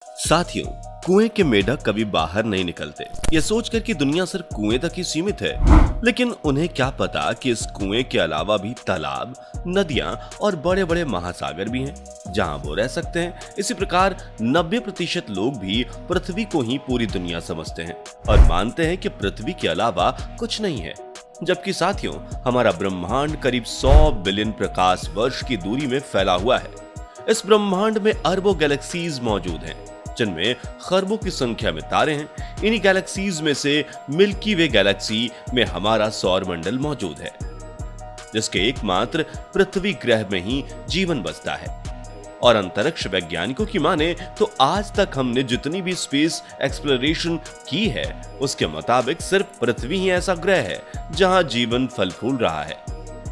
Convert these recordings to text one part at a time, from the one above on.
साथियों, कुएं के मेढक कभी बाहर नहीं निकलते, ये सोचकर कि दुनिया सिर्फ कुएं तक ही सीमित है। लेकिन उन्हें क्या पता कि इस कुएं के अलावा भी तालाब, नदियां और बड़े बड़े महासागर भी हैं, जहां वो रह सकते हैं। इसी प्रकार 90% लोग भी पृथ्वी को ही पूरी दुनिया समझते हैं और मानते हैं कि पृथ्वी के अलावा कुछ नहीं है। जबकि साथियों, हमारा ब्रह्मांड करीब 100 बिलियन प्रकाश वर्ष की दूरी में फैला हुआ है। इस ब्रह्मांड में अरबों गैलेक्सीज मौजूद हैं, जिनमें खरबों की संख्या में तारे हैं। इन्हीं गैलेक्सीज में से मिल्की वे गैलेक्सी में हमारा सौर मंडल मौजूद है, जिसके एकमात्र पृथ्वी ग्रह में ही जीवन बसता है। और अंतरिक्ष वैज्ञानिकों की माने तो आज तक हमने जितनी भी स्पेस एक्सप्लोरेशन की है, उसके मुताबिक सिर्फ पृथ्वी ही ऐसा ग्रह है जहां जीवन फल फूल रहा है।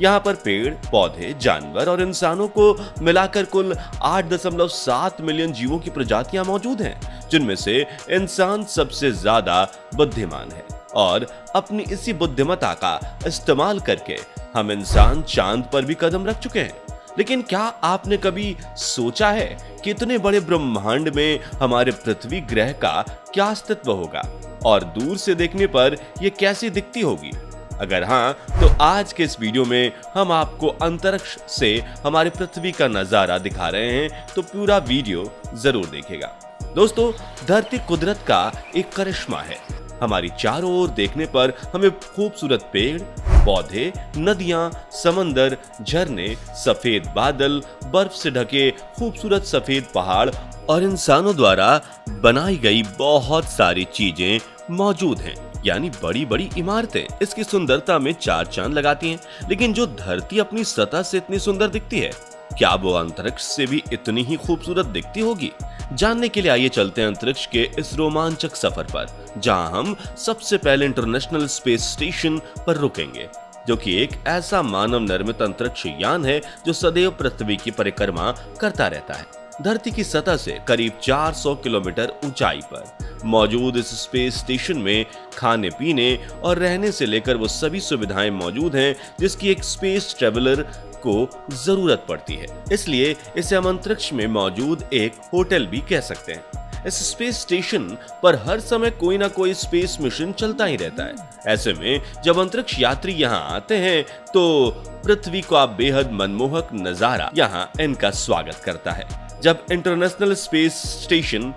यहाँ पर पेड़, पौधे, जानवर और इंसानों को मिलाकर कुल 8.7 मिलियन जीवों की प्रजातियां मौजूद हैं, जिनमें से इंसान सबसे ज्यादा बुद्धिमान है। और अपनी इसी बुद्धिमत्ता का इस्तेमाल करके हम इंसान चांद पर भी कदम रख चुके हैं। लेकिन क्या आपने कभी सोचा है कि इतने बड़े ब्रह्मांड में हमारे पृथ्वी ग्रह का क्या अस्तित्व होगा और दूर से देखने पर यह कैसी दिखती होगी? अगर हाँ, तो आज के इस वीडियो में हम आपको अंतरिक्ष से हमारी पृथ्वी का नजारा दिखा रहे हैं, तो पूरा वीडियो जरूर देखिएगा। दोस्तों, धरती कुदरत का एक करिश्मा है। हमारी चारों ओर देखने पर हमें खूबसूरत पेड़, पौधे, नदियां, समंदर, झरने, सफेद बादल, बर्फ से ढके खूबसूरत सफेद पहाड़ और इंसानों द्वारा बनाई गई बहुत सारी चीजें मौजूद हैं, यानी बड़ी बड़ी इमारतें इसकी सुंदरता में चार चांद लगाती हैं। लेकिन जो धरती अपनी सतह से इतनी सुंदर दिखती है, क्या वो अंतरिक्ष से भी इतनी ही खूबसूरत दिखती होगी? जानने के लिए आइए चलते हैं अंतरिक्ष के इस रोमांचक सफर पर, जहां हम सबसे पहले इंटरनेशनल स्पेस स्टेशन पर रुकेंगे, जो कि एक ऐसा मानव निर्मित अंतरिक्ष यान है जो सदैव पृथ्वी की परिक्रमा करता रहता है। धरती की सतह से करीब 400 किलोमीटर ऊंचाई पर मौजूद इस स्पेस स्टेशन में खाने पीने और रहने से लेकर वो सभी सुविधाएं मौजूद हैं जिसकी एक स्पेस ट्रेवलर को जरूरत पड़ती है। इसलिए इसे हम अंतरिक्ष में मौजूद एक होटल भी कह सकते हैं। इस स्पेस स्टेशन पर हर समय कोई ना कोई स्पेस मिशन चलता ही रहता है। ऐसे में जब अंतरिक्ष यात्री यहाँ आते हैं तो पृथ्वी का बेहद मनमोहक नजारा यहाँ इनका स्वागत करता है। जब इंटरनेशनल स्पेस स्टेशन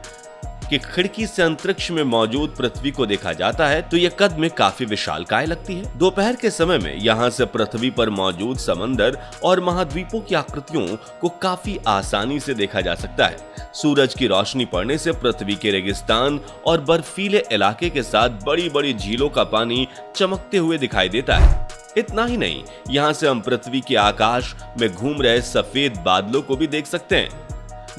की खिड़की से अंतरिक्ष में मौजूद पृथ्वी को देखा जाता है तो यह कद में काफी विशालकाय लगती है। दोपहर के समय में यहाँ से पृथ्वी पर मौजूद समंदर और महाद्वीपों की आकृतियों को काफी आसानी से देखा जा सकता है। सूरज की रोशनी पड़ने से पृथ्वी के रेगिस्तान और बर्फीले इलाके के साथ बड़ी बड़ी झीलों का पानी चमकते हुए दिखाई देता है। इतना ही नहीं, यहाँ से हम पृथ्वी के आकाश में घूम रहे सफेद बादलों को भी देख सकते हैं।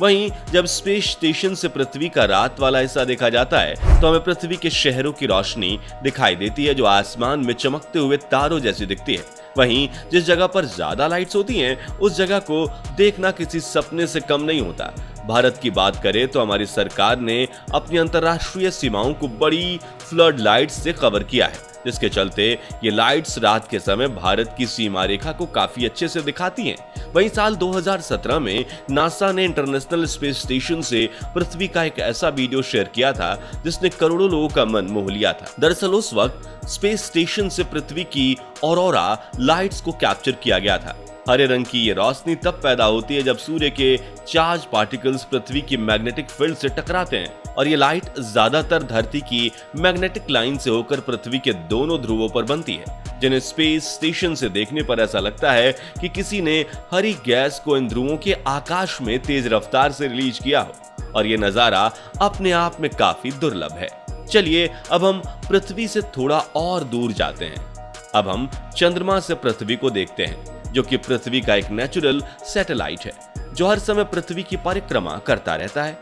वहीं जब स्पेस स्टेशन से पृथ्वी का रात वाला हिस्सा देखा जाता है तो हमें पृथ्वी के शहरों की रोशनी दिखाई देती है, जो आसमान में चमकते हुए तारों जैसी दिखती है। वहीं जिस जगह पर ज्यादा लाइट्स होती हैं, उस जगह को देखना किसी सपने से कम नहीं होता। भारत की बात करें तो हमारी सरकार ने अपनी अंतर्राष्ट्रीय सीमाओं को बड़ी फ्लड लाइट्स से कवर किया है, जिसके चलते ये लाइट्स रात के समय भारत की सीमा रेखा को काफी अच्छे से दिखाती हैं। वहीं साल 2017 में नासा ने इंटरनेशनल स्पेस स्टेशन से पृथ्वी का एक ऐसा वीडियो शेयर किया था जिसने करोड़ों लोगों का मन मोह लिया था। दरअसल उस वक्त स्पेस स्टेशन से पृथ्वी की ऑरोरा लाइट्स को कैप्चर किया गया था। हरे रंग की ये रोशनी तब पैदा होती है जब सूर्य के चार्ज पार्टिकल्स पृथ्वी की मैग्नेटिक फील्ड से टकराते हैं और ये लाइट ज्यादातर धरती की मैग्नेटिक लाइन से होकर पृथ्वी के दोनों ध्रुवों पर बनती है, जिन्हें स्पेस स्टेशन से देखने पर ऐसा लगता है कि किसी ने हरी गैस को इन ध्रुवों के आकाश में तेज रफ्तार से रिलीज किया हो। और ये नजारा अपने आप में काफी दुर्लभ है। चलिए अब हम पृथ्वी से थोड़ा और दूर जाते हैं। अब हम चंद्रमा से पृथ्वी को देखते हैं, जो कि पृथ्वी का एक नेचुरल सैटेलाइट है जो हर समय पृथ्वी की परिक्रमा करता रहता है।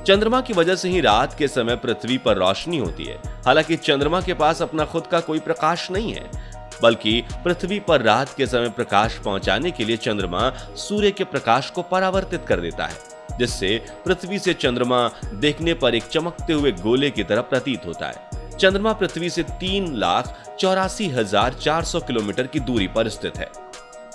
चंद्रमा की वजह से ही रात के समय पृथ्वी पर रोशनी होती है। हालांकि चंद्रमा के पास अपना खुद का कोई प्रकाश नहीं है, बल्कि पृथ्वी पर रात के समय प्रकाश पहुंचाने के लिए चंद्रमा सूर्य के प्रकाश को परावर्तित कर देता है, जिससे पृथ्वी से चंद्रमा देखने पर एक चमकते हुए गोले की तरह प्रतीत होता है। चंद्रमा पृथ्वी से 3,84,400 किलोमीटर की दूरी पर स्थित है।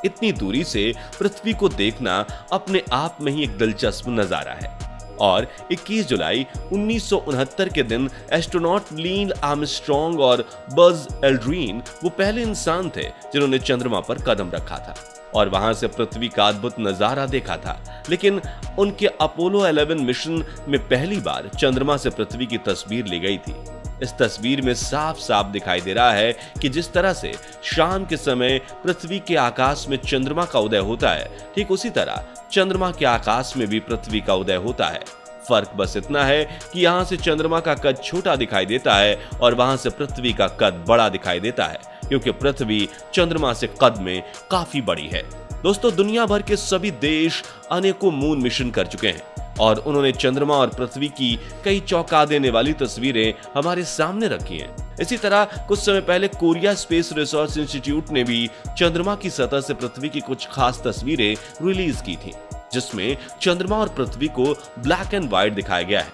इतनी दूरी से पृथ्वी को देखना अपने आप में ही एक दिलचस्प नजारा है। और 21 जुलाई 1969 के दिन एस्ट्रोनॉट नील आर्मस्ट्रॉन्ग और बज एल्ड्रिन वो पहले इंसान थे जिन्होंने चंद्रमा पर कदम रखा था और वहां से पृथ्वी का अद्भुत नजारा देखा था। लेकिन उनके अपोलो 11 मिशन में पहली बार चंद्रमा से पृथ्वी की तस्वीर ली गई थी। इस तस्वीर में साफ साफ दिखाई दे रहा है कि जिस तरह से शाम के समय पृथ्वी के आकाश में चंद्रमा का उदय होता है, ठीक उसी तरह चंद्रमा के आकाश में भी पृथ्वी का उदय होता है। फर्क बस इतना है कि यहाँ से चंद्रमा का कद छोटा दिखाई देता है और वहां से पृथ्वी का कद बड़ा दिखाई देता है, क्योंकि पृथ्वी चंद्रमा से कद में काफी बड़ी है। दोस्तों, दुनिया भर के सभी देश अनेकों मून मिशन कर चुके हैं और उन्होंने चंद्रमा और पृथ्वी की कई चौंका देने वाली तस्वीरें हमारे सामने रखी हैं। इसी तरह कुछ समय पहले कोरिया स्पेस रिसर्च इंस्टीट्यूट ने भी चंद्रमा की सतह से पृथ्वी की कुछ खास तस्वीरें रिलीज की थी, जिसमें चंद्रमा और पृथ्वी को ब्लैक एंड व्हाइट दिखाया गया है।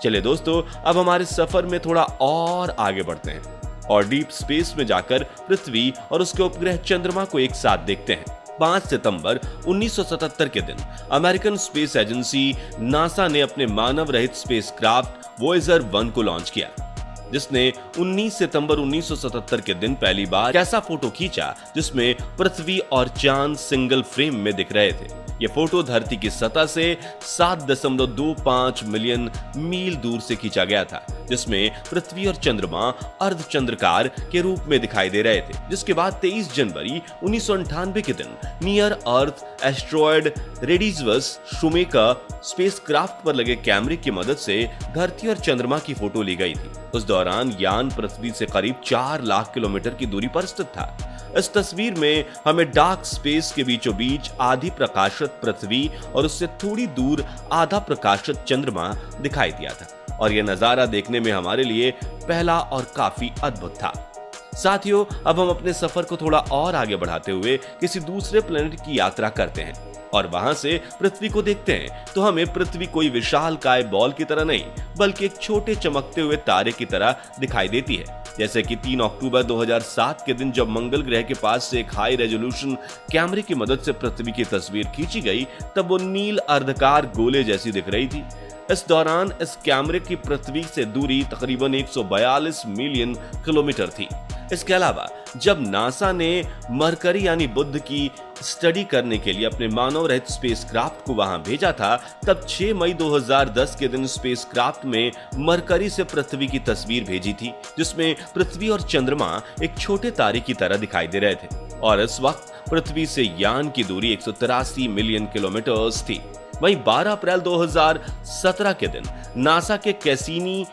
चलिए दोस्तों, अब हमारे सफर में थोड़ा और आगे बढ़ते हैं और डीप स्पेस में जाकर पृथ्वी और उसके उपग्रह चंद्रमा को एक साथ देखते हैं। 5 सितंबर 1977 के दिन अमेरिकन स्पेस एजेंसी नासा ने अपने मानव रहित स्पेसक्राफ्ट वॉयेजर 1 को लॉन्च किया, जिसने 19 सितंबर 1977 के दिन पहली बार ऐसा फोटो खींचा जिसमें पृथ्वी और चांद सिंगल फ्रेम में दिख रहे थे। ये फोटो धरती की सतह से 7.25 मिलियन मील दूर से खींचा गया था, जिसमें पृथ्वी और चंद्रमा अर्धचंद्राकार के रूप में दिखाई दे रहे थे। जिसके बाद 23 जनवरी 1998 के दिन near Earth asteroid rendezvous Shoemaker spacecraft पर लगे कैमरे की मदद से धरती और चंद्रमा की फोटो ली गई थी। उस दौरान यान पृथ्वी से करीब 4 लाख किलोमीटर की दूरी पर स्थित था। इस तस्वीर में हमें डार्क स्पेस के बीचों बीच आधी प्रकाशित पृथ्वी और उससे थोड़ी दूर आधा प्रकाशित चंद्रमा दिखाई दिया था और यह नजारा देखने में हमारे लिए पहला और काफी अद्भुत था। साथियों, अब हम अपने सफर को थोड़ा और आगे बढ़ाते हुए किसी दूसरे प्लेनेट की यात्रा करते हैं और वहां से पृथ्वी को देखते हैं तो हमें पृथ्वी कोई विशालकाय बॉल की तरह नहीं, बल्कि एक छोटे चमकते हुए तारे की तरह दिखाई देती है। जैसे कि 3 अक्टूबर 2007 के दिन जब मंगल ग्रह के पास से एक हाई रेजोल्यूशन कैमरे की मदद से पृथ्वी की तस्वीर खींची गई, तब वो नील अर्धकार गोले जैसी दिख रही थी। इस दौरान इस कैमरे की पृथ्वी से दूरी तकरीबन 142 मिलियन किलोमीटर थी। इसके अलावा जब नासा ने मरकरी यानी बुध की स्टडी करने के लिए अपने मानव रहित स्पेसक्राफ्ट को वहां भेजा था, तब 6 मई 2010 के दिन स्पेसक्राफ्ट में मरकरी से पृथ्वी की तस्वीर भेजी थी, जिसमें पृथ्वी और चंद्रमा एक छोटे तारे की तरह दिखाई दे रहे थे और इस वक्त पृथ्वी से यान की दूरी 183 मिलियन किलोमीटर थी। वहीं 12 अप्रैल 2017 के दिन नासा के कैसिनी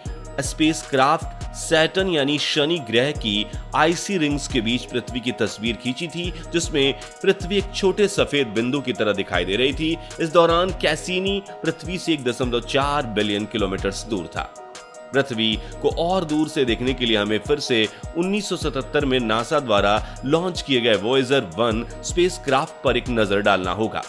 स्पेसक्राफ्ट सैटर्न यानी शनि ग्रह की आइसी रिंग्स के बीच पृथ्वी की तस्वीर खींची थी, जिसमें पृथ्वी एक छोटे सफेद बिंदु की तरह दिखाई दे रही थी। इस दौरान कैसिनी पृथ्वी से 1.4 बिलियन किलोमीटर दूर था। पृथ्वी को और दूर से देखने के लिए हमें फिर से 1977 में नासा द्वारा लॉन्च किए गए वॉयेजर 1 स्पेसक्राफ्ट पर एक नजर डालना होगा,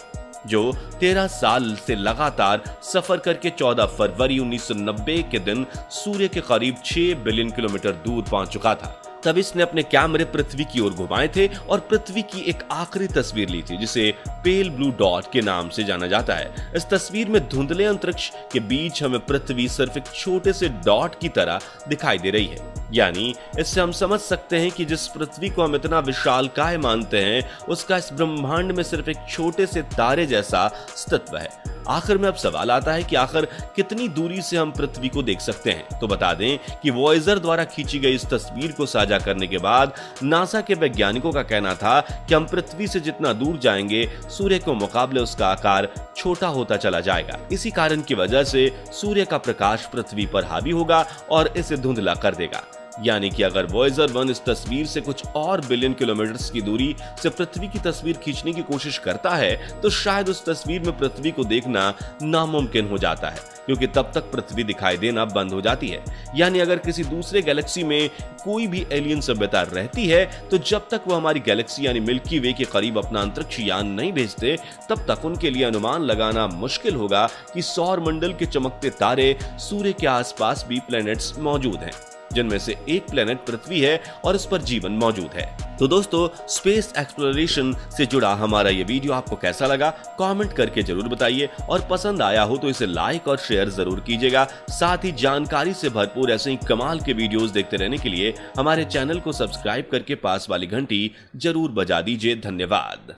जो 13 साल से लगातार सफर करके 14 फरवरी 1990 के दिन सूर्य के करीब 6 बिलियन किलोमीटर दूर पहुंच चुका था। तब इसने अपने कैमरे पृथ्वी की ओर घुमाए थे और पृथ्वी की एक आखिरी तस्वीर ली थी, जिसे पेल ब्लू डॉट के नाम से जाना जाता है। इस तस्वीर में धुंधले अंतरिक्ष के बीच हमें पृथ्वी सिर्फ एक छोटे से डॉट की तरह दिखाई दे रही है। यानी इससे हम समझ सकते हैं कि जिस पृथ्वी को हम इतना विशालकाय मानते हैं, उसका इस ब्रह्मांड में सिर्फ एक छोटे से तारे जैसा अस्तित्व है। आखिर में अब सवाल आता है कि आखिर कितनी दूरी से हम पृथ्वी को देख सकते हैं। तो बता दें कि वॉयेजर द्वारा खींची गई इस तस्वीर को साझा करने के बाद नासा के वैज्ञानिकों का कहना था कि हम पृथ्वी से जितना दूर जाएंगे, सूर्य के मुकाबले उसका आकार छोटा होता चला जाएगा। इसी कारण की वजह से सूर्य का प्रकाश पृथ्वी पर हावी होगा और इसे धुंधला कर देगा। यानी कि अगर वॉयेजर 1 इस तस्वीर से कुछ और बिलियन किलोमीटर की दूरी से पृथ्वी की तस्वीर खींचने की कोशिश करता है, तो शायद उस तस्वीर में पृथ्वी को देखना नामुमकिन हो जाता है, क्योंकि तब तक पृथ्वी दिखाई देना बंद हो जाती है। यानी अगर किसी दूसरे गैलेक्सी में कोई भी एलियन सभ्यता रहती है, तो जब तक वो हमारी गैलेक्सी यानी मिल्की वे के करीब अपना अंतरिक्ष यान नहीं भेजते, तब तक उनके लिए अनुमान लगाना मुश्किल होगा कि सौर मंडल के चमकते तारे, सूर्य के आसपास भी प्लैनेट्स मौजूद हैं, जिनमें से एक प्लेनेट पृथ्वी है और इस पर जीवन मौजूद है। तो दोस्तों, स्पेस एक्सप्लोरेशन से जुड़ा हमारा ये वीडियो आपको कैसा लगा कमेंट करके जरूर बताइए, और पसंद आया हो तो इसे लाइक और शेयर जरूर कीजिएगा। साथ ही जानकारी से भरपूर ऐसे ही कमाल के वीडियोस देखते रहने के लिए हमारे चैनल को सब्सक्राइब करके पास वाली घंटी जरूर बजा दीजिए। धन्यवाद।